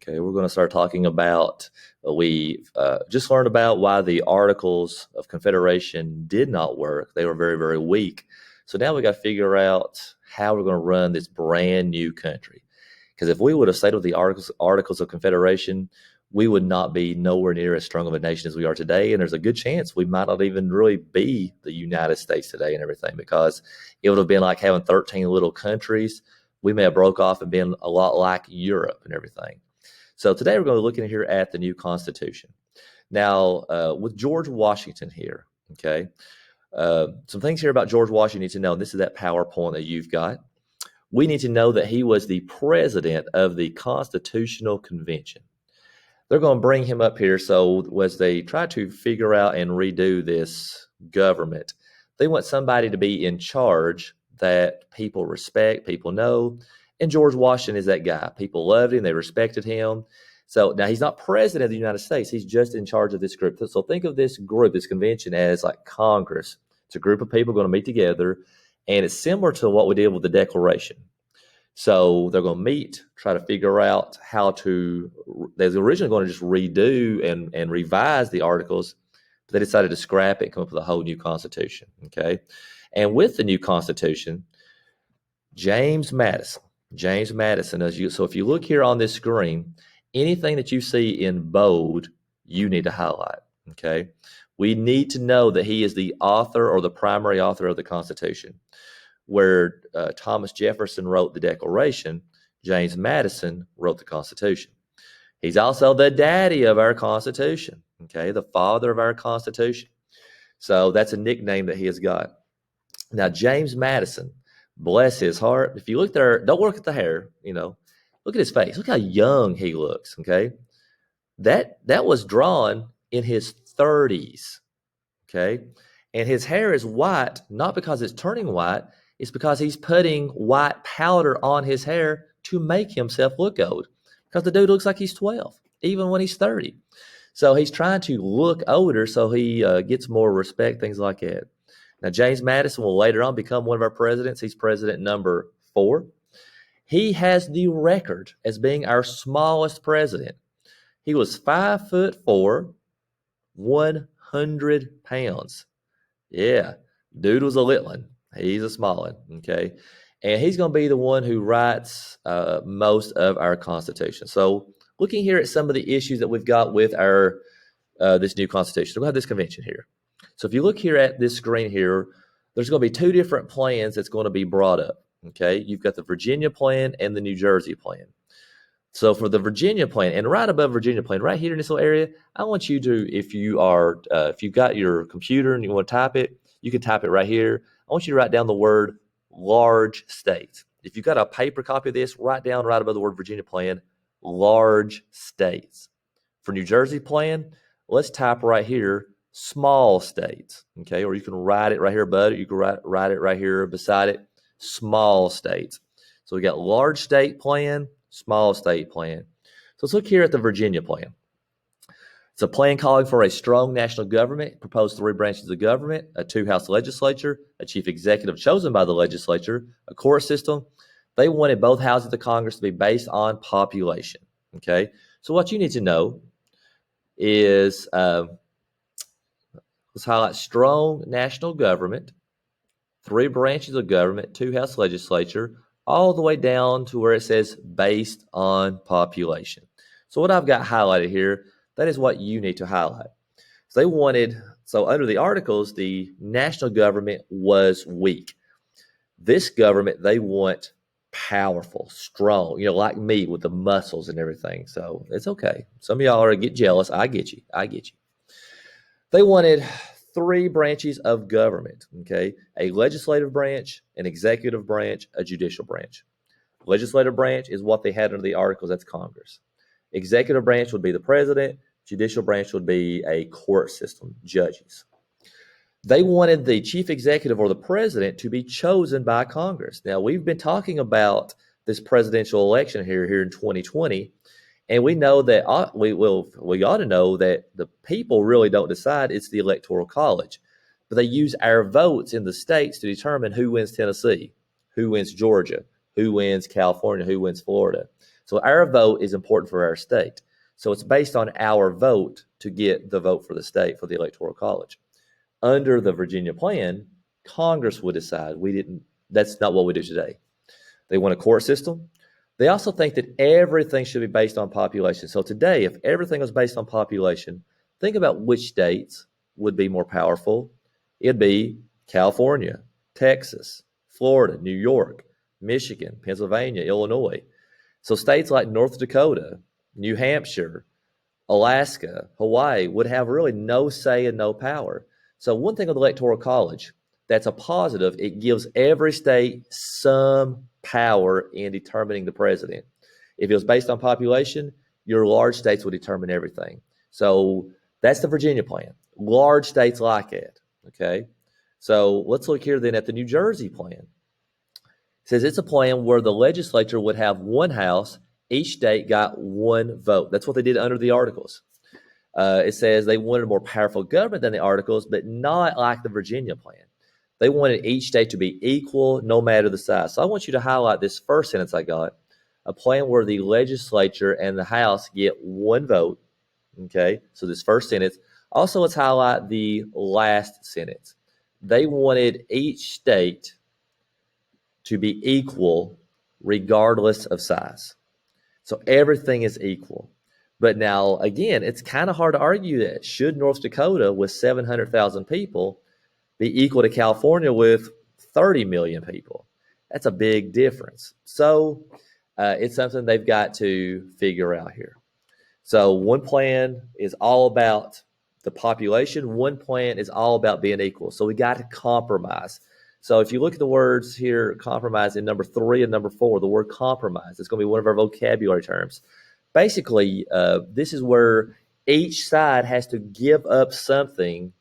Okay, we're going to start talking about, we just learned about why the Articles of Confederation did not work. They were very, very weak. So now we got to figure out how we're going to run this brand new country. Because if we would have stayed with the Articles of Confederation, we would not be nowhere near as strong of a nation as we are today. And there's a good chance we might not even really be the United States today and everything, because it would have been like having 13 little countries. We may have broke off and been a lot like Europe and everything. So today we're going to be looking here at the new Constitution. Now, with George Washington here, okay, some things here about George Washington you need to know, and this is that PowerPoint that you've got. We need to know that he was the president of the Constitutional Convention. They're going to bring him up here, so as they try to figure out and redo this government, they want somebody to be in charge that people respect, people know, and George Washington is that guy. People loved him, they respected him. So now he's not president of the United States, he's just in charge of this group. So think of this group, this convention, as like Congress. It's a group of people going to meet together, and it's similar to what we did with the Declaration. So they're going to meet, try to figure out how to, they were originally going to just redo and revise the articles, but they decided to scrap it and come up with a whole new constitution, okay? And with the new constitution, James Madison, so if you look here on this screen, anything that you see in bold, you need to highlight, okay? We need to know that he is the author or the primary author of the Constitution. Where Thomas Jefferson wrote the Declaration, James Madison wrote the Constitution. He's also the daddy of our Constitution, okay, the father of our Constitution. So that's a nickname that he has got. Now, James Madison, bless his heart. If you look there, don't look at the hair, look at his face. Look how young he looks, okay? That was drawn in his 30s, okay? And his hair is white, not because it's turning white, it's because he's putting white powder on his hair to make himself look old. Because the dude looks like he's 12, even when he's 30. So he's trying to look older so he gets more respect, things like that. Now, James Madison will later on become one of our presidents. He's president number 4. He has the record as being our smallest president. He was 5'4", 100 pounds. Yeah, dude was a little one. He's a small one, okay? And he's going to be the one who writes most of our Constitution. So looking here at some of the issues that we've got with our this new Constitution, we'll have this convention here. So if you look here at this screen here, there's going to be 2 different plans that's going to be brought up, okay? You've got the Virginia plan and the New Jersey plan. So for the Virginia plan, and right above Virginia plan, right here in this little area, I want you to, if you've got your computer and you want to type it, you can type it right here. I want you to write down the word large states. If you've got a paper copy of this, write down right above the word Virginia plan, large states. For New Jersey plan, let's type right here, small states, okay? Or you can write it right here above it. You can write it right here beside it, small states. So we got large state plan, small state plan. So let's look here at the Virginia plan. It's a plan calling for a strong national government, proposed 3 branches of government, a 2-house legislature, a chief executive chosen by the legislature, a court system. They wanted both houses of Congress to be based on population, okay? So what you need to know is, let's highlight strong national government, 3 branches of government, 2-house legislature, all the way down to where it says based on population. So what I've got highlighted here, that is what you need to highlight. So under the articles, the national government was weak. This government, they want powerful, strong, like me with the muscles and everything. So it's okay. Some of y'all are get jealous. I get you. They wanted 3 branches of government, okay? A legislative branch, an executive branch, a judicial branch. Legislative branch is what they had under the articles. That's Congress. Executive branch would be the president. Judicial branch would be a court system, judges. They wanted the chief executive or the president to be chosen by Congress. Now, we've been talking about this presidential election here in 2020, and we know that we ought to know that the people really don't decide. It's the Electoral College. But they use our votes in the states to determine who wins Tennessee, who wins Georgia, who wins California, who wins Florida. So our vote is important for our state. So it's based on our vote to get the vote for the state, for the Electoral College. Under the Virginia plan, Congress would decide. That's not what we do today. They want a court system. They also think that everything should be based on population. So today, if everything was based on population, think about which states would be more powerful. It'd be California, Texas, Florida, New York, Michigan, Pennsylvania, Illinois. So states like North Dakota, New Hampshire, Alaska, Hawaii would have really no say and no power. So one thing with the Electoral College that's a positive, it gives every state some power in determining the president. If it was based on population, your large states will determine everything. So that's the Virginia plan. Large states like it, okay? So let's look here then at the New Jersey plan. It says it's a plan where the legislature would have one house, each state got one vote. That's what they did under the Articles. It says they wanted a more powerful government than the Articles, but not like the Virginia plan. They wanted each state to be equal no matter the size. So I want you to highlight this first sentence I got, a plan where the legislature and the House get one vote, okay? So this first sentence. Also, let's highlight the last sentence. They wanted each state to be equal regardless of size. So everything is equal. But now, again, it's kind of hard to argue that. Should North Dakota, with 700,000 people, be equal to California with 30 million people? That's a big difference. So it's something they've got to figure out here. So one plan is all about the population. One plan is all about being equal. So we got to compromise. So if you look at the words here, compromise in number 3 and number 4, the word compromise, it's going to be one of our vocabulary terms. Basically, this is where each side has to give up something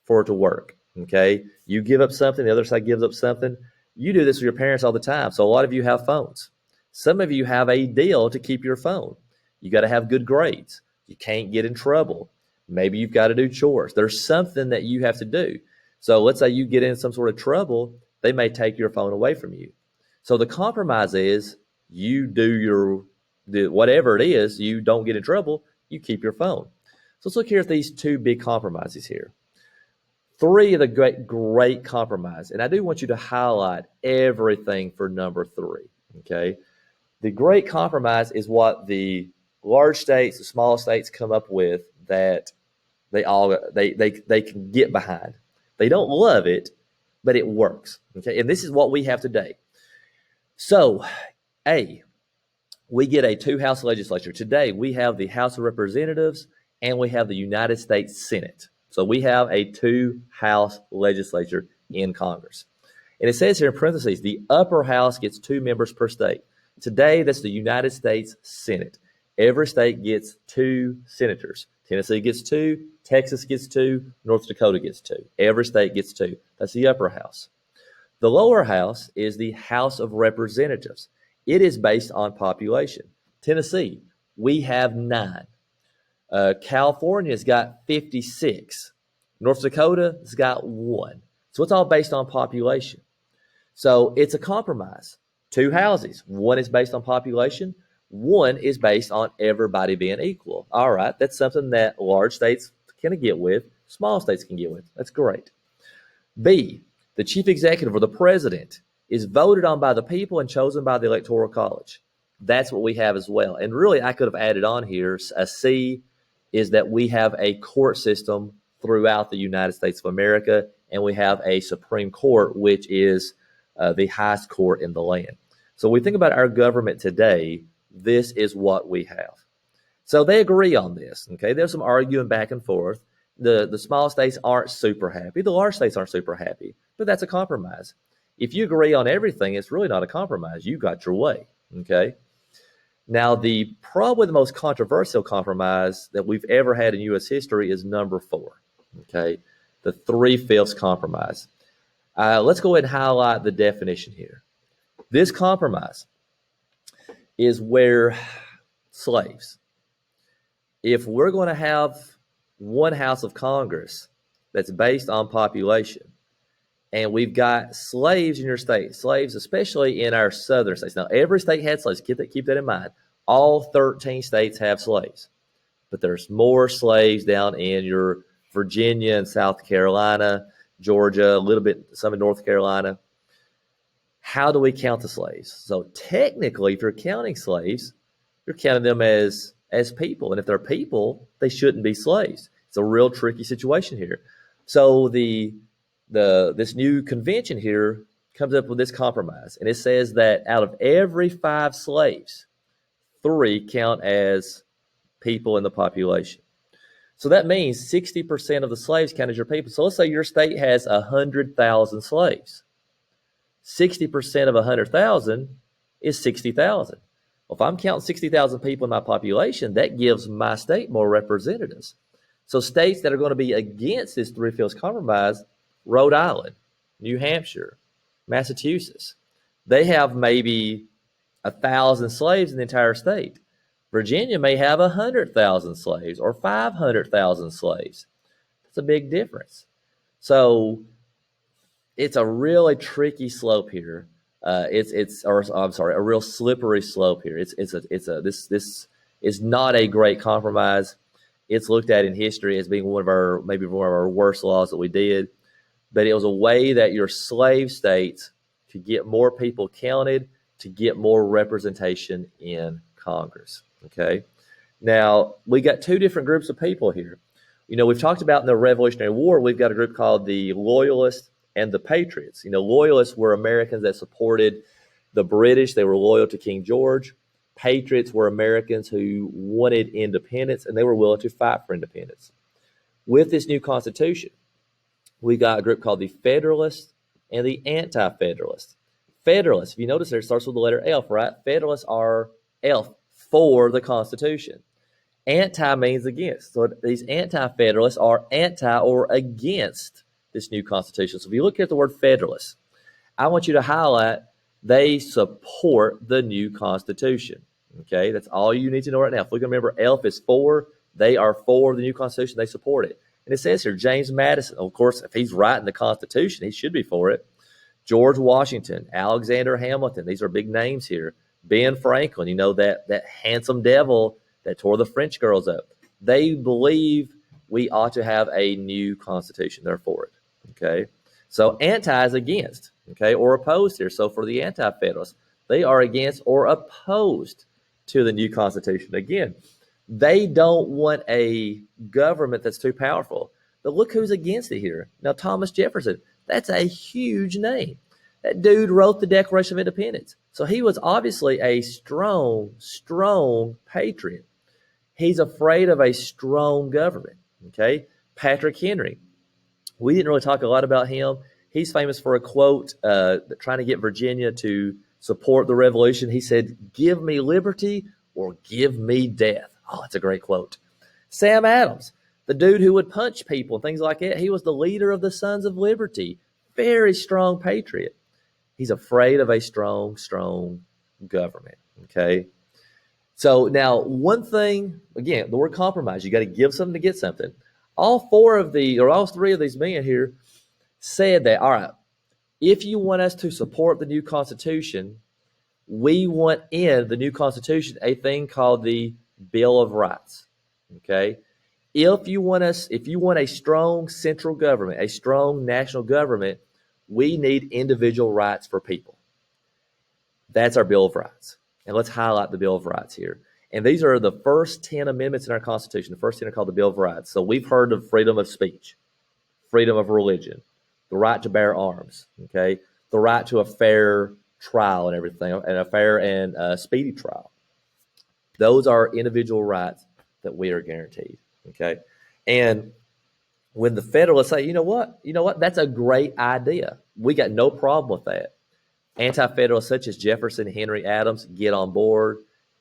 for it to work, okay? You give up something, the other side gives up something. You do this with your parents all the time. So a lot of you have phones. Some of you have a deal to keep your phone. You got to have good grades. You can't get in trouble. Maybe you've got to do chores. There's something that you have to do. So let's say you get in some sort of trouble, they may take your phone away from you. So the compromise is you do whatever it is, you don't get in trouble, you keep your phone. So let's look here at these two big compromises here. 3 of the great compromise, and I do want you to highlight everything for number 3, okay? The great compromise is what the large states, the small states come up with that they can get behind. They don't love it, but it works, okay? And this is what we have today. So, we get a 2-house legislature. Today, we have the House of Representatives and we have the United States Senate. So we have a 2-house legislature in Congress. And it says here in parentheses, the upper house gets 2 members per state. Today, that's the United States Senate. Every state gets 2 senators. Tennessee gets 2, Texas gets 2, North Dakota gets 2. Every state gets 2. That's the upper house. The lower house is the House of Representatives. It is based on population. Tennessee, we have 9. California's got 56. North Dakota's got 1. So it's all based on population. So it's a compromise. 2 houses. 1 is based on population. 1 is based on everybody being equal. All right, that's something that large states can get with, small states can get with. That's great. B, the chief executive or the president is voted on by the people and chosen by the Electoral College. That's what we have as well. And really, I could have added on here, a C is that we have a court system throughout the United States of America, and we have a Supreme Court, which is the highest court in the land. So when we think about our government today, this is what we have. So they agree on this, okay? There's some arguing back and forth. The small states aren't super happy. The large states aren't super happy, but that's a compromise. If you agree on everything, it's really not a compromise. You got your way, okay? Now, probably the most controversial compromise that we've ever had in U.S. history is number 4, okay? The 3/5 compromise. Let's go ahead and highlight the definition here. This compromise is where slaves, if we're going to have one house of Congress that's based on population, and we've got slaves in your state, slaves especially in our southern states. Now, every state had slaves. Keep that in mind. All 13 states have slaves, but there's more slaves down in your Virginia and South Carolina, Georgia, a little bit, some in North Carolina. How do we count the slaves? So technically, if you're counting slaves, you're counting them as people. And if they're people, they shouldn't be slaves. It's a real tricky situation here. So this new convention here comes up with this compromise. And it says that out of every 5 slaves, 3 count as people in the population. So that means 60% of the slaves count as your people. So let's say your state has 100,000 slaves. 60% of 100,000 is 60,000. Well, if I'm counting 60,000 people in my population, that gives my state more representatives. So states that are going to be against this three-fifths compromise, Rhode Island, New Hampshire, Massachusetts, they have maybe 1,000 slaves in the entire state. Virginia may have 100,000 slaves or 500,000 slaves. That's a big difference. So it's a really tricky slope here. A real slippery slope here. This is not a great compromise. It's looked at in history as being one of our worst laws that we did. But it was a way that your slave states could get more people counted to get more representation in Congress. Okay. Now, we got 2 different groups of people here. We've talked about in the Revolutionary War, we've got a group called the Loyalists and the Patriots. Loyalists were Americans that supported the British. They were loyal to King George. Patriots were Americans who wanted independence, and they were willing to fight for independence. With this new Constitution, we got a group called the Federalists and the Anti-Federalists. Federalists, if you notice there, it starts with the letter F, right? Federalists are F, for the Constitution. Anti means against. So these Anti-Federalists are anti or against this new Constitution. So if you look at the word Federalist, I want you to highlight they support the new Constitution. Okay, that's all you need to know right now. If we can remember, F is for, they are for the new Constitution, they support it. And it says here, James Madison, of course, if he's writing the Constitution, he should be for it. George Washington, Alexander Hamilton, these are big names here. Ben Franklin, that handsome devil that tore the French girls up. They believe we ought to have a new Constitution. They're for it. Okay. So anti is against, okay, or opposed here. So for the Anti-Federalists, they are against or opposed to the new Constitution. Again, they don't want a government that's too powerful. But look who's against it here. Now, Thomas Jefferson, that's a huge name. That dude wrote the Declaration of Independence. So he was obviously a strong patriot. He's afraid of a strong government, okay? Patrick Henry. We didn't really talk a lot about him. He's famous for a quote trying to get Virginia to support the revolution. He said, "Give me liberty or give me death." Oh, that's a great quote. Sam Adams, the dude who would punch people and things like that. He was the leader of the Sons of Liberty. Very strong patriot. He's afraid of a strong government, okay? So now one thing, again, the word compromise, you got to give something to get something. All 3 of these men here said that, all right, if you want us to support the new Constitution, we want in the new Constitution a thing called the Bill of Rights, okay? If you want a strong central government, a strong national government, we need individual rights for people. That's our Bill of Rights. And let's highlight the Bill of Rights here. And these are the first 10 amendments in our Constitution. The first 10 are called the Bill of Rights. So we've heard of freedom of speech, freedom of religion, the right to bear arms, okay, the right to a fair trial and everything, and a fair and speedy trial. Those are individual rights that we are guaranteed, okay? And when the Federalists say, you know what, that's a great idea. We got no problem with that. Anti-Federalists such as Jefferson, Henry, Adams get on board.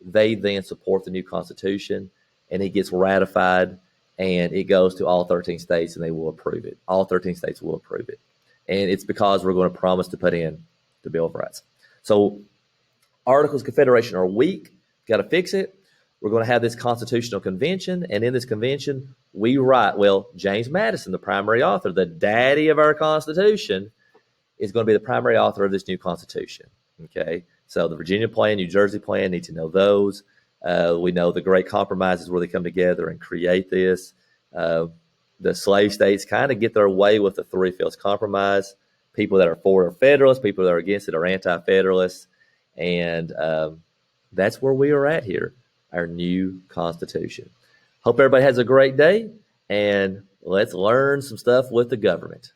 They then support the new Constitution, and it gets ratified, and it goes to all 13 states, and they will approve it. All 13 states will approve it. And it's because we're going to promise to put in the Bill of Rights. So Articles of Confederation are weak. Got to fix it. We're going to have this constitutional convention, and in this convention, we write, James Madison, the primary author, the daddy of our Constitution, is going to be the primary author of this new Constitution, okay? So the Virginia plan, New Jersey plan, need to know those. We know the Great Compromise is where they come together and create this. The slave states kind of get their way with the Three-Fields Compromise. People that are for it are Federalists. People that are against it are Anti-Federalists. And that's where we are at here, our new Constitution. Hope everybody has a great day, and let's learn some stuff with the government.